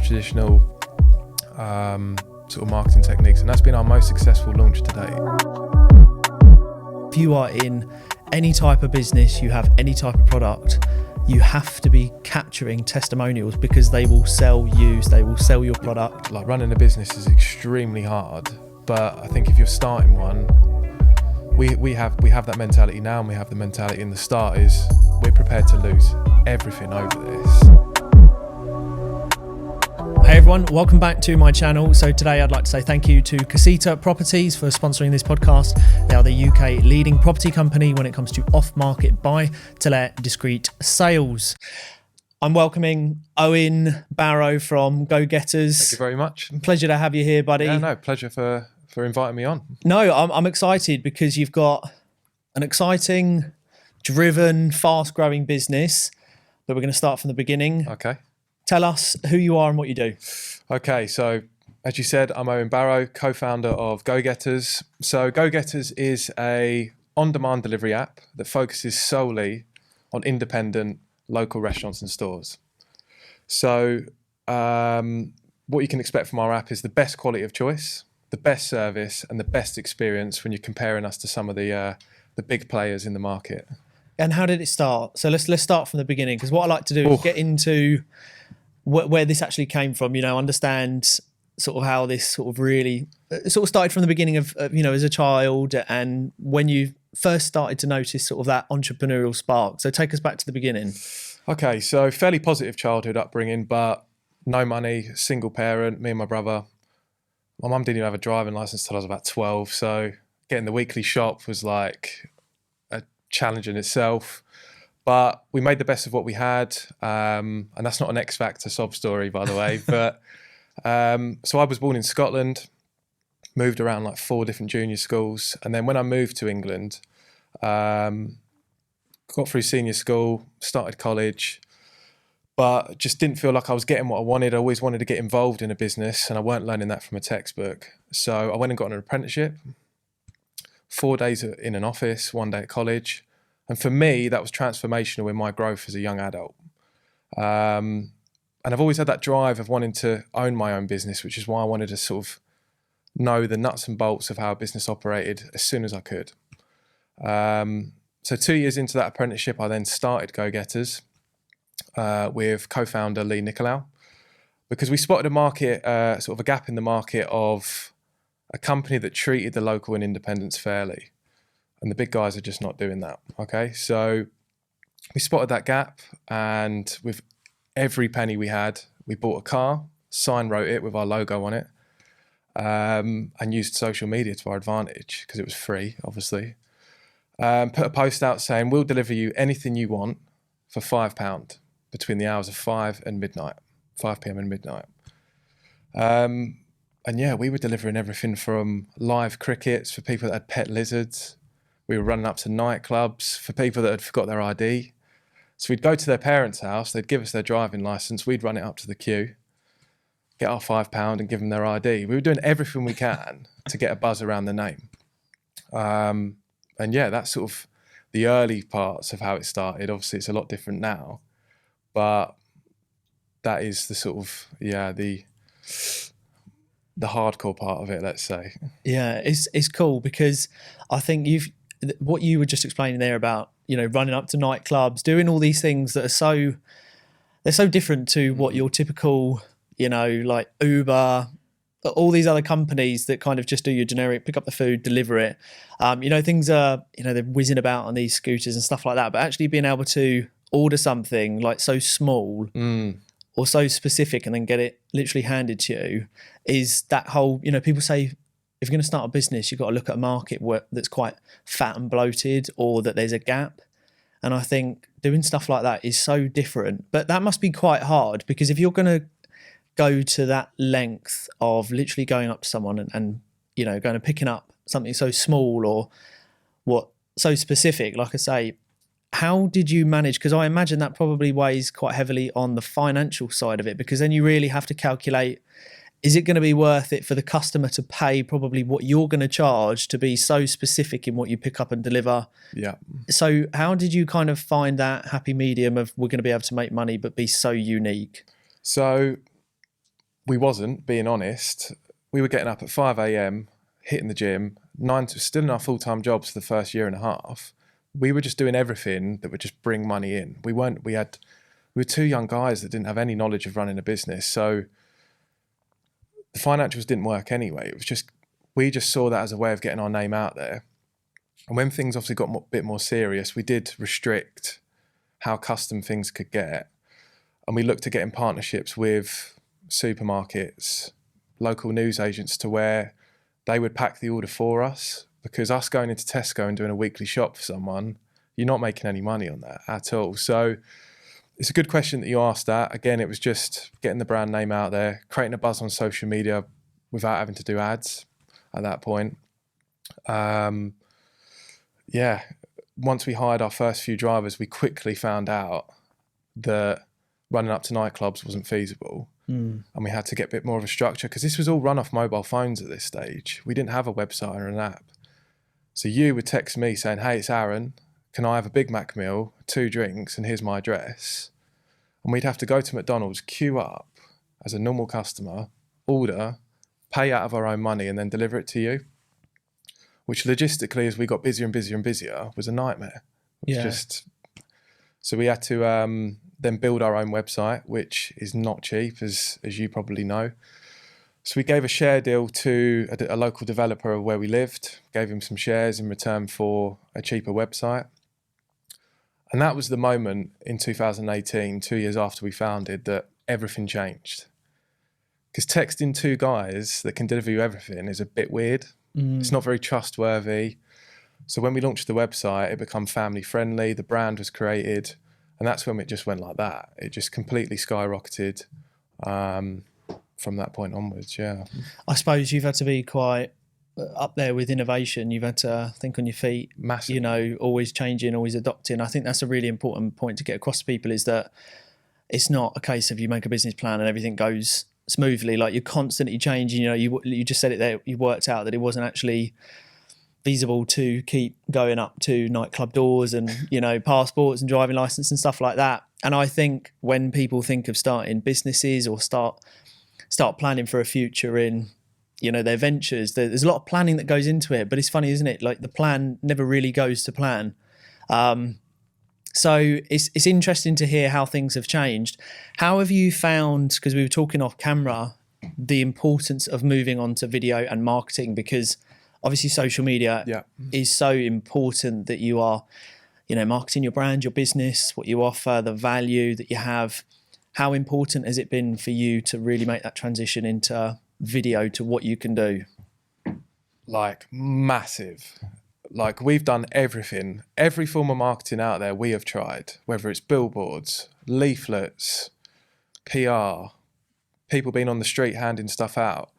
traditional sort of marketing techniques, and that's been our most successful launch to date. If you are in any type of business, you have any type of product, you have to be capturing testimonials because they will sell you, they will sell your product. Like, running a business is extremely hard, but I think if you're starting one, we have that mentality now, and we have the mentality in the start is we're prepared to lose everything over this. Hey everyone, welcome back to my channel. So today I'd like to say thank you to Casita Properties for sponsoring this podcast. They are the UK leading property company when it comes to off-market buy-to-let discreet sales. I'm welcoming Owen Barrow from GoGetters. Thank you very much. Pleasure to have you here, buddy. Yeah, no, pleasure for inviting me on. No, I'm excited because you've got an exciting, driven, fast-growing business, but we're going to start from the beginning. Okay. Tell us who you are and what you do. Okay, so as you said, I'm Owen Barrow, co-founder of GoGetters. So GoGetters is a on-demand delivery app that focuses solely on independent local restaurants and stores. So what you can expect from our app is the best quality of choice, the best service, and the best experience when you're comparing us to some of the big players in the market. And how did it start? So let's start from the beginning, because what I like to do is get into where this actually came from, understand sort of how this sort of really sort of started from the beginning of, as a child, and when you first started to notice sort of that entrepreneurial spark. So take us back to the beginning. Okay, so fairly positive childhood upbringing, but no money, single parent, me and my brother. My mum didn't even have a driving license till I was about 12, so getting the weekly shop was like a challenge in itself. But we made the best of what we had, and that's not an X Factor sob story, by the way. But so I was born in Scotland, moved around like 4 different junior schools, and then when I moved to England, got through senior school, started college, but just didn't feel like I was getting what I wanted. I always wanted to get involved in a business, and I weren't learning that from a textbook. So I went and got an apprenticeship, 4 days in an office, 1 day at college. And for me, that was transformational in my growth as a young adult. And I've always had that drive of wanting to own my own business, which is why I wanted to sort of know the nuts and bolts of how a business operated as soon as I could. So 2 years into that apprenticeship, I then started GoGetters with co-founder Lee Nicolau, because we spotted a market, sort of a gap in the market of a company that treated the local and independents fairly. And the big guys are just not doing that. Okay, so we spotted that gap, and with every penny we had, we bought a car, sign wrote it with our logo on it, and used social media to our advantage because it was free, obviously. Put a post out saying, we'll deliver you anything you want for £5 between the hours of 5 and midnight, 5 p.m. and midnight. And yeah, we were delivering everything from live crickets for people that had pet lizards. We were running up to nightclubs for people that had forgot their ID. So we'd go to their parents' house, they'd give us their driving license, we'd run it up to the queue, get our £5 and give them their ID. We were doing everything we can to get a buzz around the name. And yeah, that's sort of the early parts of how it started. Obviously, it's a lot different now, but that is the sort of, the hardcore part of it, let's say. Yeah, it's cool because I think what you were just explaining there about, running up to nightclubs, doing all these things that are they're so different to what your typical, like Uber, all these other companies that kind of just do your generic, pick up the food, deliver it. Things are, they're whizzing about on these scooters and stuff like that, but actually being able to order something like so small or so specific and then get it literally handed to you is that whole, people say, if you're going to start a business, you've got to look at a market that's quite fat and bloated, or that there's a gap. And I think doing stuff like that is so different. But that must be quite hard, because if you're going to go to that length of literally going up to someone and going and picking up something so small or so specific, like I say, how did you manage? Because I imagine that probably weighs quite heavily on the financial side of it, because then you really have to calculate, is it going to be worth it for the customer to pay probably what you're going to charge to be so specific in what you pick up and deliver? Yeah. So how did you kind of find that happy medium of we're going to be able to make money but be so unique? So we wasn't, being honest. We were getting up at 5 a.m, hitting the gym, still in our full-time jobs for the first year and a half. We were just doing everything that would just bring money in. We were two young guys that didn't have any knowledge of running a business. So the financials didn't work anyway. It was just, we just saw that as a way of getting our name out there. And when things obviously got a bit more serious, we did restrict how custom things could get. And we looked to get in partnerships with supermarkets, local news agents, to where they would pack the order for us, because us going into Tesco and doing a weekly shop for someone, you're not making any money on that at all. So it's a good question that you asked that. Again, it was just getting the brand name out there, creating a buzz on social media without having to do ads at that point. Once we hired our first few drivers, we quickly found out that running up to nightclubs wasn't feasible. And we had to get a bit more of a structure, because this was all run off mobile phones at this stage. We didn't have a website or an app. So you would text me saying, hey, it's Aaron. Can I have a Big Mac meal, 2 drinks, and here's my address? And we'd have to go to McDonald's, queue up as a normal customer, order, pay out of our own money, and then deliver it to you. Which logistically, as we got busier and busier and busier, was a nightmare. So we had to then build our own website, which is not cheap, as you probably know. So we gave a share deal to a local developer where we lived, gave him some shares in return for a cheaper website. And that was the moment in 2018, 2 years after we founded, that everything changed. Because texting 2 guys that can deliver you everything is a bit weird. It's not very trustworthy. So when we launched the website, it became family friendly, the brand was created, and that's when it just went like that. It just completely skyrocketed from that point onwards, yeah. I suppose you've had to be quite up there with innovation. You've had to think on your feet, Massive. You know, always changing, always adopting. I think that's a really important point to get across to people, is that it's not a case of you make a business plan and everything goes smoothly. Like, you're constantly changing. You know, you just said it there, you worked out that it wasn't actually feasible to keep going up to nightclub doors and, you know, passports and driving license and stuff like that. And I think when people think of starting businesses or start planning for a future in, you know, their ventures, there's a lot of planning that goes into it. But it's funny, isn't it? Like, the plan never really goes to plan. So it's interesting to hear how things have changed. How have you found, because we were talking off camera, the importance of moving on to video and marketing? Because obviously social media is so important, that you are, you know, marketing your brand, your business, what you offer, the value that you have. How important has it been for you to really make that transition into video to what you can do? Like, massive. Like, we've done everything. Every form of marketing out there we have tried, whether it's billboards, leaflets, PR, people being on the street handing stuff out.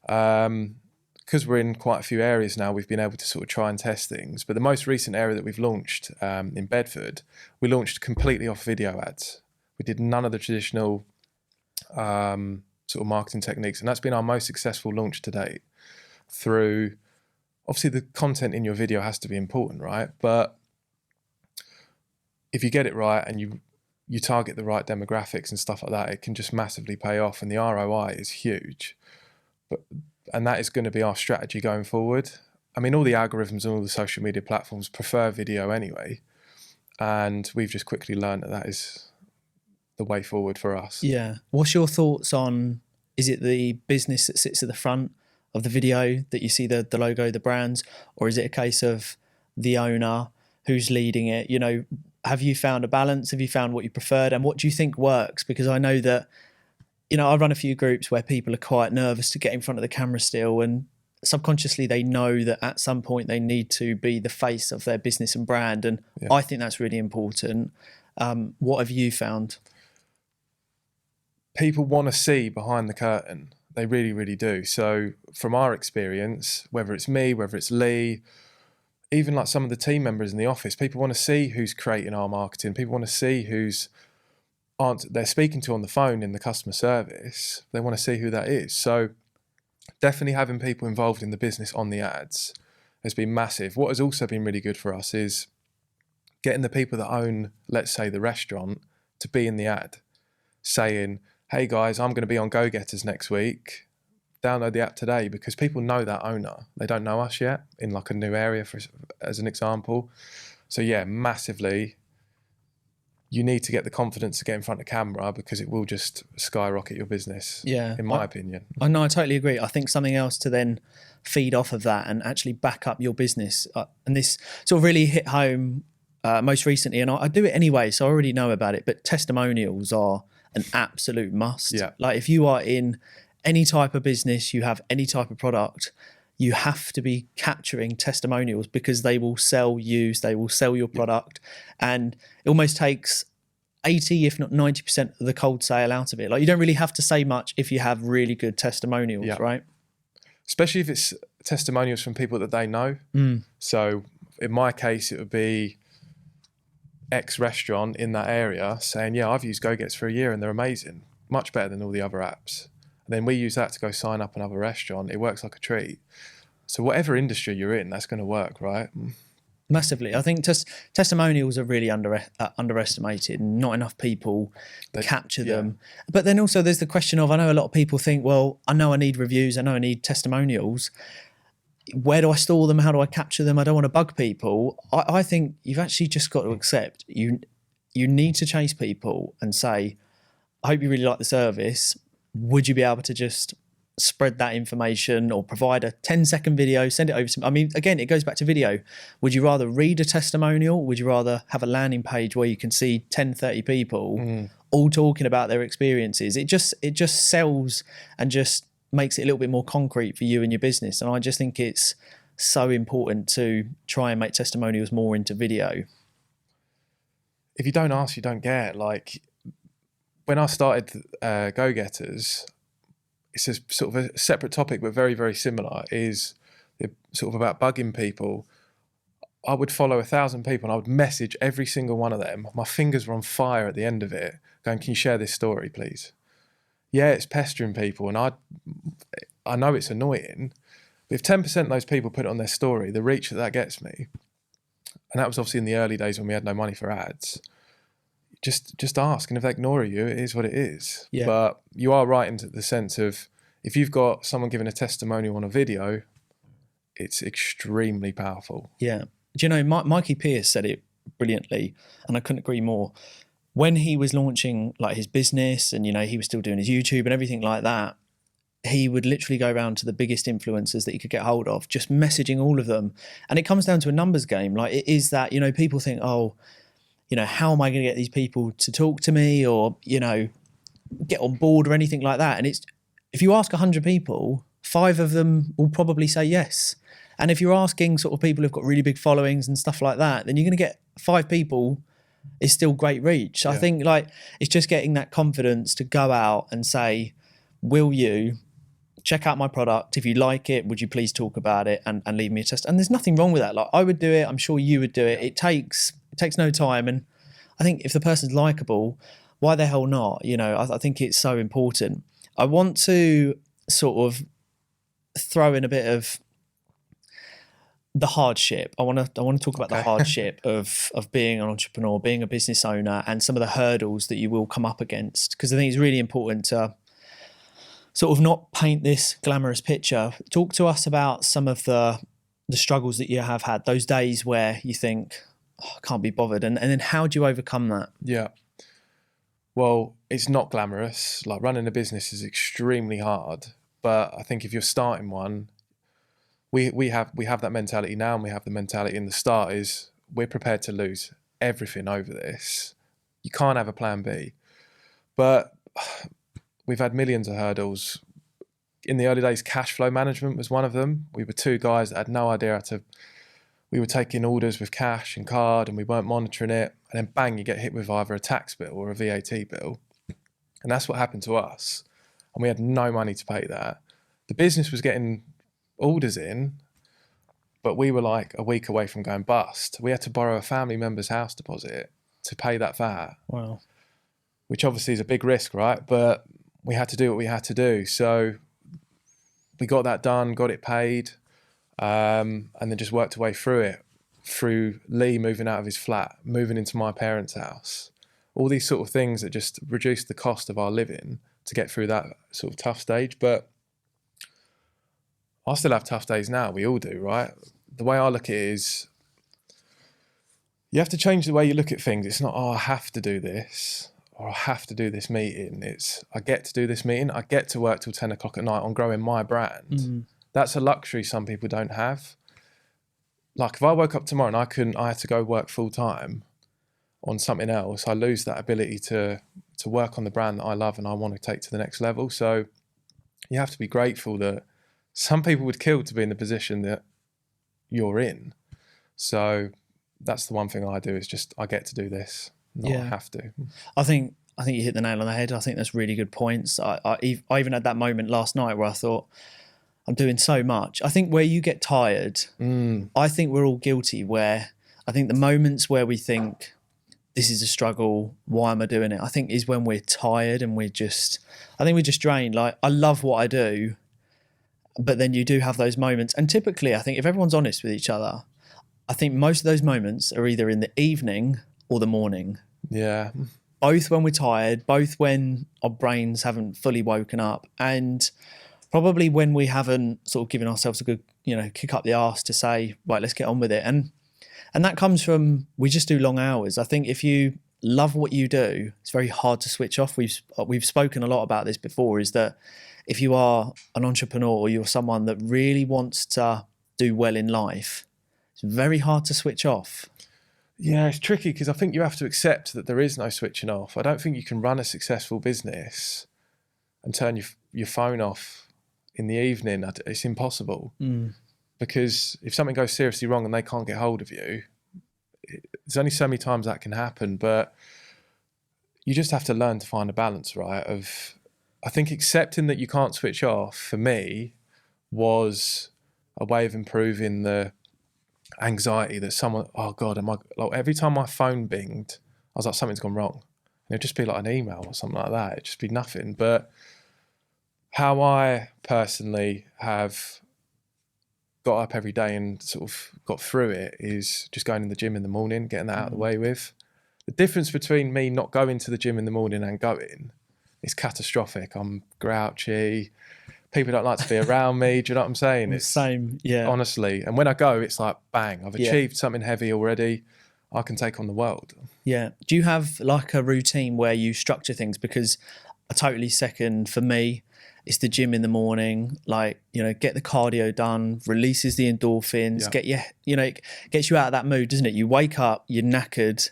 Because we're in quite a few areas now, we've been able to sort of try and test things. But the most recent area that we've launched in Bedford, we launched completely off video ads. We did none of the traditional sort of marketing techniques. And that's been our most successful launch to date. Through, obviously, the content in your video has to be important, right? But if you get it right and you target the right demographics and stuff like that, it can just massively pay off. And the ROI is huge. And that is going to be our strategy going forward. I mean, all the algorithms and all the social media platforms prefer video anyway. And we've just quickly learned that is the way forward for us. Yeah. What's your thoughts on, is it the business that sits at the front of the video that you see the logo, the brands, or is it a case of the owner who's leading it? You know, have you found a balance? Have you found what you preferred? And what do you think works? Because I know that, you know, I run a few groups where people are quite nervous to get in front of the camera still, and subconsciously they know that at some point they need to be the face of their business and brand. And I think that's really important. What have you found? People want to see behind the curtain. They really, really do. So from our experience, whether it's me, whether it's Lee, even like some of the team members in the office, people want to see who's creating our marketing. People want to see they're speaking to on the phone in the customer service. They want to see who that is. So definitely having people involved in the business on the ads has been massive. What has also been really good for us is getting the people that own, let's say, the restaurant to be in the ad, saying, hey guys, I'm going to be on GoGetters next week. Download the app today, because people know that owner. They don't know us yet in like a new area, as an example. So yeah, massively, you need to get the confidence to get in front of camera, because it will just skyrocket your business, Yeah, in my opinion. I know, I totally agree. I think something else to then feed off of that and actually back up your business. And this sort of really hit home most recently, and I do it anyway, so I already know about it, but testimonials are an absolute must. Yeah. Like if you are in any type of business, you have any type of product, you have to be capturing testimonials, because they will sell you, they will sell your product. And it almost takes 80, if not 90% of the cold sale out of it. Like you don't really have to say much if you have really good testimonials, Yeah. right? Especially if it's testimonials from people that they know. So in my case, it would be X restaurant in that area saying, yeah, I've used GoGetters for a year and they're amazing, much better than all the other apps. And then we use that to go sign up another restaurant. It works like a treat. So whatever industry you're in, that's going to work, right? Massively. I think testimonials are really underestimated. Not enough people capture them. But then also there's the question of, I know a lot of people think, well, I know I need reviews, I know I need testimonials. Where do I store them? How do I capture them? I don't want to bug people. I think you've actually just got to accept you need to chase people and say, I hope you really like the service. Would you be able to just spread that information or provide a 10-second video, send it over to me? I mean, again, it goes back to video. Would you rather read a testimonial? Would you rather have a landing page where you can see 10, 30 people all talking about their experiences? It just sells and just makes it a little bit more concrete for you and your business. And I just think it's so important to try and make testimonials more into video. If you don't ask, you don't get. Like when I started GoGetters, it's a sort of a separate topic, but very, very similar, is sort of about bugging people. I would follow 1,000 people and I would message every single one of them. My fingers were on fire at the end of it, going, can you share this story, please? Yeah, it's pestering people, and I know it's annoying, but if 10% of those people put it on their story, the reach that gets me, and that was obviously in the early days when we had no money for ads, just ask, and if they ignore you, it is what it is. Yeah. But you are right in the sense of, if you've got someone giving a testimonial on a video, it's extremely powerful. Yeah. Do you know, Mikey Pierce said it brilliantly, and I couldn't agree more. When he was launching like his business and, you know, he was still doing his YouTube and everything like that, he would literally go around to the biggest influencers that he could get hold of, just messaging all of them. And it comes down to a numbers game. Like it is that, you know, people think, oh, you know, how am I going to get these people to talk to me or, you know, get on board or anything like that? And it's, if you ask 100 people, 5 of them will probably say yes. And if you're asking sort of people who've got really big followings and stuff like that, then you're going to get 5 people. Is still great reach. I think like it's just getting that confidence to go out and say, will you check out my product? If you like it, would you please talk about it and leave me a test? And there's nothing wrong with that. Like I would do it. I'm sure you would do it. It takes no time. And I think if the person's likable, why the hell not? You know, I think it's so important. I want to sort of throw in a bit of the hardship. I want to talk about the hardship of being an entrepreneur, being a business owner, and some of the hurdles that you will come up against. Because I think it's really important to sort of not paint this glamorous picture. Talk to us about some of the struggles that you have had, those days where you think, oh, I can't be bothered, and then how do you overcome that? Yeah. Well, it's not glamorous. Like running a business is extremely hard. But I think if you're starting one, we have that mentality now, and we have the mentality in the start is we're prepared to lose everything over this. You can't have a plan B. But we've had millions of hurdles. In the early days, cash flow management was one of them. We were 2 guys that had no idea how to, we were taking orders with cash and card and we weren't monitoring it. And then bang, you get hit with either a tax bill or a VAT bill. And that's what happened to us. And we had no money to pay that. The business was getting orders in, but we were like a week away from going bust. We had to borrow a family member's house deposit to pay that VAT. Wow. Which obviously is a big risk, right? But we had to do what we had to do. So we got that done, got it paid, and then just worked our way through it, through Lee moving out of his flat, moving into my parents' house. All these sort of things that just reduced the cost of our living to get through that sort of tough stage. But I still have tough days now. We all do, right? The way I look at it is you have to change the way you look at things. It's not, oh, I have to do this or I have to do this meeting. It's, I get to do this meeting. I get to work till 10 o'clock at night on growing my brand. That's a luxury some people don't have. Like if I woke up tomorrow and I had to go work full time on something else, I lose that ability to work on the brand that I love and I want to take to the next level. So you have to be grateful that some people would kill to be in the position that you're in. So that's the one thing I do is just, I get to do this, not I have to. I think you hit the nail on the head. I think that's really good points. I even had that moment last night where I thought, I'm doing so much. I think where you get tired, I think we're all guilty where I think the moments where we think this is a struggle, why am I doing it? I think is when we're tired and I think we're just drained. Like I love what I do, but then you do have those moments. And typically I think if everyone's honest with each other, I think most of those moments are either in the evening or the morning. Yeah. Both when we're tired, both when our brains haven't fully woken up, and probably when we haven't sort of given ourselves a good, kick up the arse to say, right, let's get on with it. And that comes from, we just do long hours. I think if you love what you do, it's very hard to switch off. We've spoken a lot about this before, is that if you are an entrepreneur or you're someone that really wants to do well in life, it's very hard to switch off. Yeah, it's tricky because I think you have to accept that there is no switching off. I don't think you can run a successful business and turn your phone off in the evening. It's impossible. Because if something goes seriously wrong and they can't get hold of you, there's only so many times that can happen. But you just have to learn to find a balance, right? I think accepting that you can't switch off for me was a way of improving the anxiety that someone, oh God, every time my phone binged, I was like, something's gone wrong. And it'd just be like an email or something like that. It'd just be nothing. But how I personally have got up every day and sort of got through it is just going in the gym in the morning, getting that out of the way with. The difference between me not going to the gym in the morning and going is catastrophic. I'm grouchy. People don't like to be around me. Do you know what I'm saying? It's same, yeah. Honestly. And when I go, it's like, bang, I've achieved something heavy already. I can take on the world. Yeah. Do you have like a routine where you structure things? Because I totally second, for me, it's the gym in the morning, like, get the cardio done, releases the endorphins, gets you out of that mood, doesn't it? You wake up, you're knackered.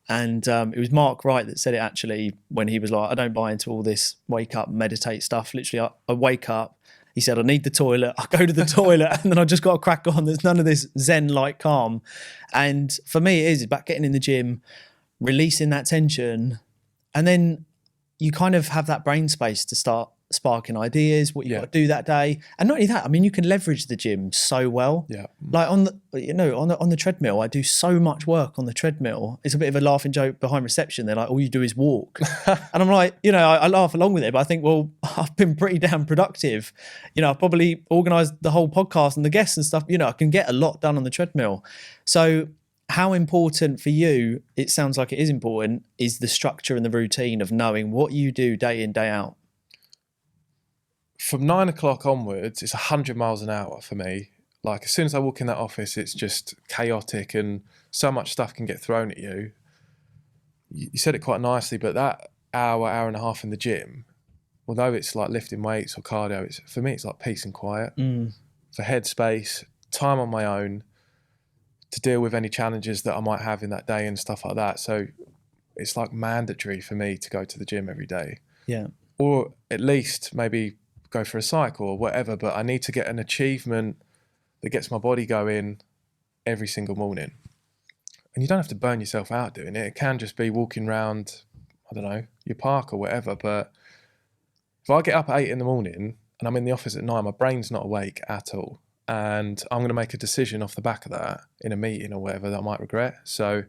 And it was Mark Wright that said it actually when he was like, I don't buy into all this wake up, meditate stuff. Literally, I wake up, he said, I need the toilet. I go to the toilet and then I just got to crack on. There's none of this Zen-like calm. And for me, it is about getting in the gym, releasing that tension. And then you kind of have that brain space to start sparking ideas, what you've got to do that day. And not only that, I mean, you can leverage the gym so well. Yeah. Like on the treadmill, I do so much work on the treadmill. It's a bit of a laughing joke behind reception. They're like, all you do is walk. And I'm like, I laugh along with it, but I think, well, I've been pretty damn productive. I've probably organised the whole podcast and the guests and stuff. I can get a lot done on the treadmill. So how important for you, it sounds like it is important, is the structure and the routine of knowing what you do day in, day out? From 9 o'clock onwards, it's 100 miles an hour for me. Like as soon as I walk in that office, it's just chaotic and so much stuff can get thrown at you. You said it quite nicely, but that hour and a half in the gym, although it's like lifting weights or cardio, for me, it's like peace and quiet. For headspace, time on my own to deal with any challenges that I might have in that day and stuff like that. So it's like mandatory for me to go to the gym every day. Yeah. Or at least maybe go for a cycle or whatever, but I need to get an achievement that gets my body going every single morning. And you don't have to burn yourself out doing it. It can just be walking around, I don't know, your park or whatever. But if I get up at 8 in the morning and I'm in the office at 9, my brain's not awake at all. And I'm going to make a decision off the back of that in a meeting or whatever that I might regret. So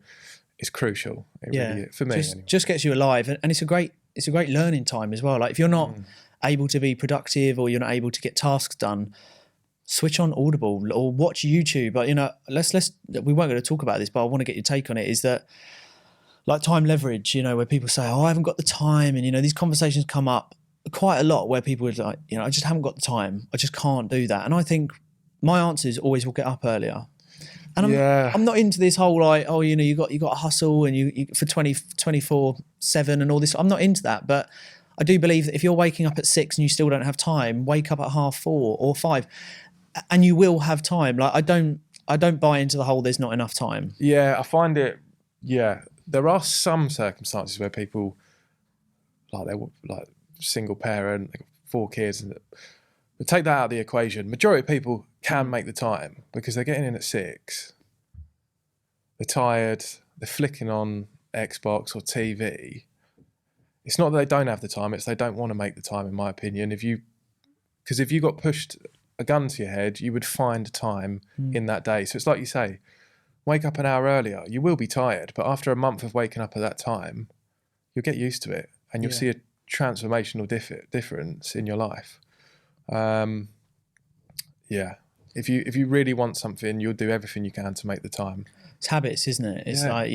it's crucial. It really is, for me. Just gets you alive. And it's a great learning time as well. Like if you're not able to be productive or you're not able to get tasks done, switch on Audible or watch YouTube. But we weren't going to talk about this, but I want to get your take on it. Is that like time leverage? Where people say, "Oh, I haven't got the time," and these conversations come up quite a lot where people are like, I just haven't got the time. I just can't do that. And I think my answer is always, we'll get up earlier. And Yeah. I'm not into this whole like, oh, you got to hustle and you for 24/7 and all this. I'm not into that. But I do believe that if you're waking up at 6 and you still don't have time, wake up at 4:30 or 5, and you will have time. Like I don't buy into the whole there's not enough time. Yeah, I find it. Yeah, there are some circumstances where people, like they're like single parent, they got 4 kids, but take that out of the equation. Majority of people can make the time because they're getting in at 6. They're tired. They're flicking on Xbox or TV. It's not that they don't have the time; it's they don't want to make the time. In my opinion, because if you got pushed a gun to your head, you would find time in that day. So it's like you say, wake up an hour earlier. You will be tired, but after a month of waking up at that time, you'll get used to it, and you'll see a transformational difference in your life. Yeah, if you really want something, you'll do everything you can to make the time. It's habits, isn't it? It's like,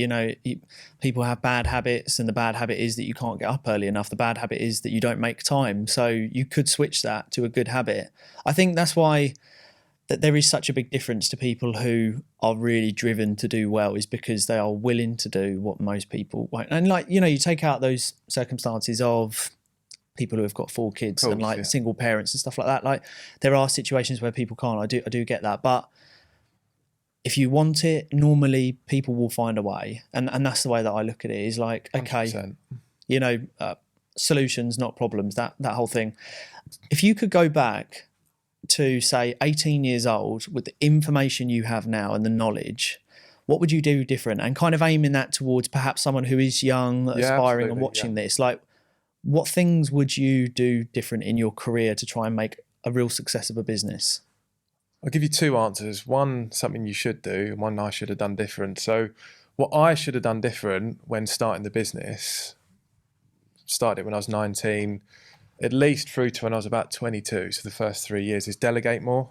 people have bad habits, and the bad habit is that you can't get up early enough. The bad habit is that you don't make time. So you could switch that to a good habit. I think that's why that there is such a big difference to people who are really driven to do well, is because they are willing to do what most people won't. And like, you take out those circumstances of people who have got 4 kids and like single parents and stuff like that. Like there are situations where people can't. I do get that. But if you want it, normally people will find a way. And that's the way that I look at it, is like, okay, 100%. Solutions, not problems, that whole thing. If you could go back to say 18 years old with the information you have now and the knowledge, what would you do different? And kind of aiming that towards perhaps someone who is young, aspiring and watching this, like what things would you do different in your career to try and make a real success of a business? I'll give you 2 answers. One, something you should do, and one I should have done different. So what I should have done different when starting the business, started it when I was 19, at least through to when I was about 22, so the first 3 years, is delegate more.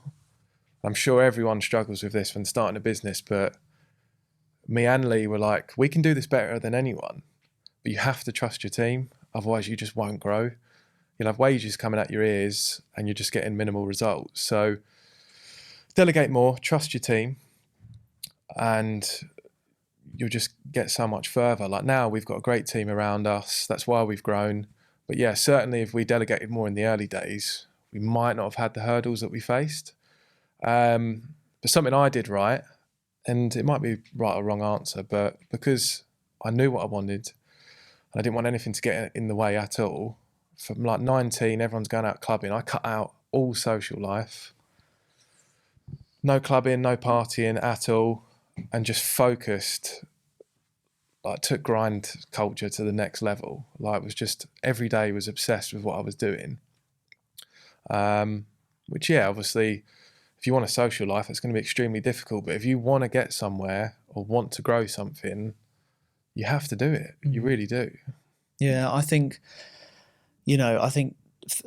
I'm sure everyone struggles with this when starting a business, but me and Lee were like, we can do this better than anyone, but you have to trust your team, otherwise you just won't grow. You'll have wages coming out your ears and you're just getting minimal results. So delegate more, trust your team, and you'll just get so much further. Like now we've got a great team around us. That's why we've grown. But yeah, certainly if we delegated more in the early days, we might not have had the hurdles that we faced. But something I did right, and it might be right or wrong answer, but because I knew what I wanted and I didn't want anything to get in the way at all, from like 19, everyone's going out clubbing. I cut out all social life. No clubbing, no partying at all, and just focused, like took grind culture to the next level. Like it was just every day was obsessed with what I was doing. Which obviously if you want a social life, it's going to be extremely difficult. But if you want to get somewhere or want to grow something, you have to do it. You really do. Yeah, I think,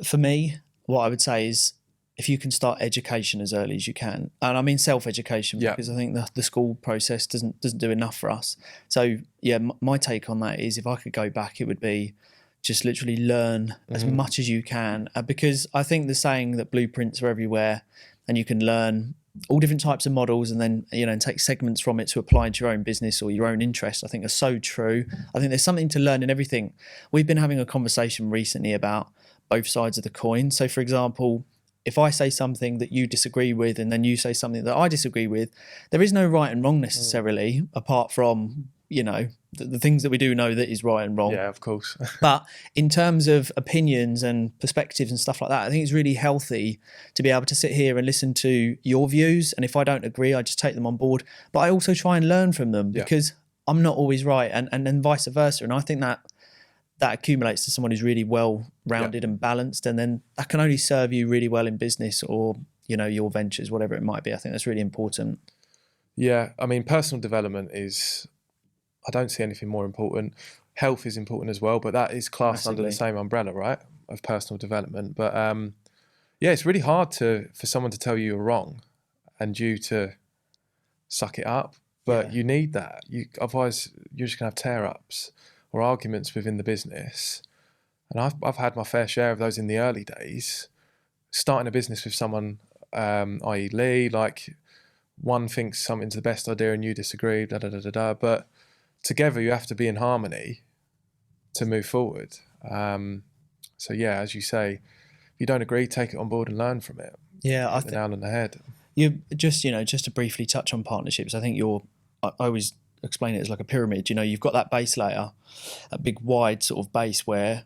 for me, what I would say is, if you can start education as early as you can, and I mean self-education, because I think the school process doesn't do enough for us. So yeah, my take on that is, if I could go back, it would be just literally learn as much as you can, because I think the saying that blueprints are everywhere, and you can learn all different types of models and then and take segments from it to apply to your own business or your own interest, I think are so true. I think there's something to learn in everything. We've been having a conversation recently about both sides of the coin. So for example, if I say something that you disagree with and then you say something that I disagree with, there is no right and wrong necessarily, apart from, the things that we do know that is right and wrong. Yeah, of course. But in terms of opinions and perspectives and stuff like that, I think it's really healthy to be able to sit here and listen to your views. And if I don't agree, I just take them on board. But I also try and learn from them, because I'm not always right, and then vice versa. And I think that accumulates to someone who's really well-rounded and balanced, and then that can only serve you really well in business or, your ventures, whatever it might be. I think that's really important. Yeah, I mean, personal development is, I don't see anything more important. Health is important as well, but that is classed under the same umbrella, right, of personal development. But it's really hard for someone to tell you you're wrong and you to suck it up. But you need that. Otherwise, you're just going to have tear-ups or arguments within the business. And I've had my fair share of those in the early days. Starting a business with someone, i.e. Lee, like one thinks something's the best idea and you disagree, da da da da da. But together you have to be in harmony to move forward. So yeah, as you say, if you don't agree, take it on board and learn from it. Yeah, I Hit the nail on the head. You just, just to briefly touch on partnerships, I think I always explain it as like a pyramid. You've got that base layer, a big wide sort of base where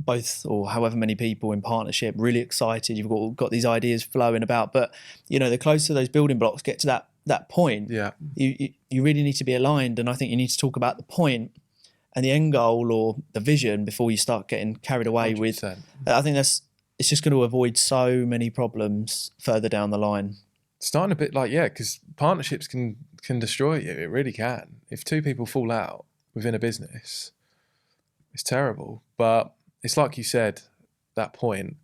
both or however many people in partnership really excited, you've got these ideas flowing about, but the closer those building blocks get to that point, Yeah, you really need to be aligned. And I think you need to talk about the point and the end goal or the vision before you start getting carried away 100%. with. I think it's just going to avoid so many problems further down the line. Starting a bit like, because partnerships can destroy you. It really can. If two people fall out within a business, it's terrible. But it's like you said, that point,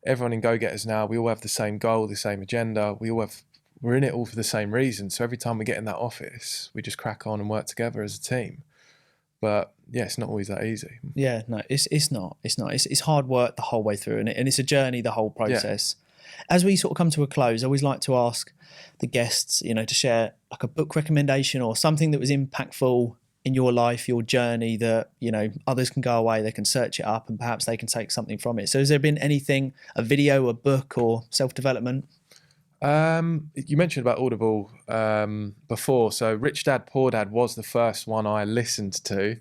everyone in Go-Getters now, we all have the same goal, the same agenda. We're in it all for the same reason. So every time we get in that office, we just crack on and work together as a team. But yeah, it's not always that easy. Yeah, no, it's not. It's hard work the whole way through, and it's a journey the whole process. As we sort of come to a close, I always like to ask the guests, to share like a book recommendation or something that was impactful in your life, your journey, that others can go away, they can search it up, and perhaps they can take something from it. So has there been anything, a video, a book, or self-development? You mentioned about Audible before. So Rich Dad Poor Dad was the first one I listened to,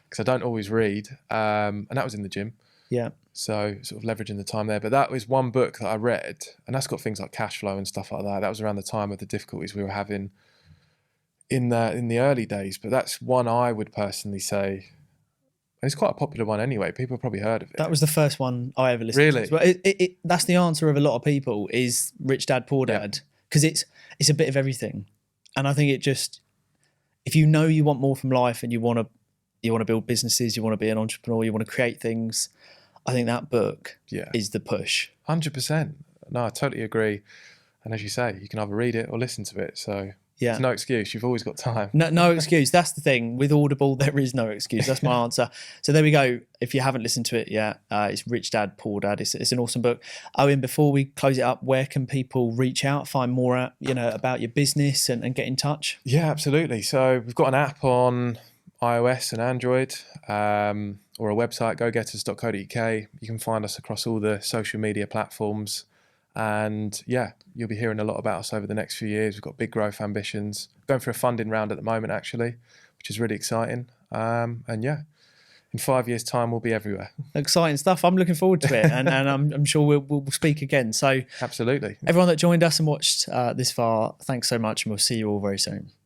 because I don't always read, and that was in the gym. Yeah. So sort of leveraging the time there. But that was one book that I read, and that's got things like cash flow and stuff like that. That was around the time of the difficulties we were having in the early days. But that's one I would personally say, and it's quite a popular one anyway. People have probably heard of it. That was the first one I ever listened to. Really? But that's the answer of a lot of people, is Rich Dad Poor Dad, because it's a bit of everything. And I think it just, if you want more from life and you want to build businesses, you want to be an entrepreneur, you want to create things, I think that book is the push. 100%. No, I totally agree. And as you say, you can either read it or listen to it. So there's no excuse. You've always got time. No excuse. That's the thing. With Audible, there is no excuse. That's my answer. So there we go. If you haven't listened to it yet, it's Rich Dad, Poor Dad. It's an awesome book. Owen, before we close it up, where can people reach out, find more about your business and get in touch? Yeah, absolutely. So we've got an app on iOS and Android, or a website, gogetters.co.uk. You can find us across all the social media platforms. And you'll be hearing a lot about us over the next few years. We've got big growth ambitions. Going for a funding round at the moment, actually, which is really exciting. And in 5 years' time, we'll be everywhere. Exciting stuff. I'm looking forward to it, and I'm sure we'll speak again. So absolutely. Everyone that joined us and watched this far, thanks so much, and we'll see you all very soon.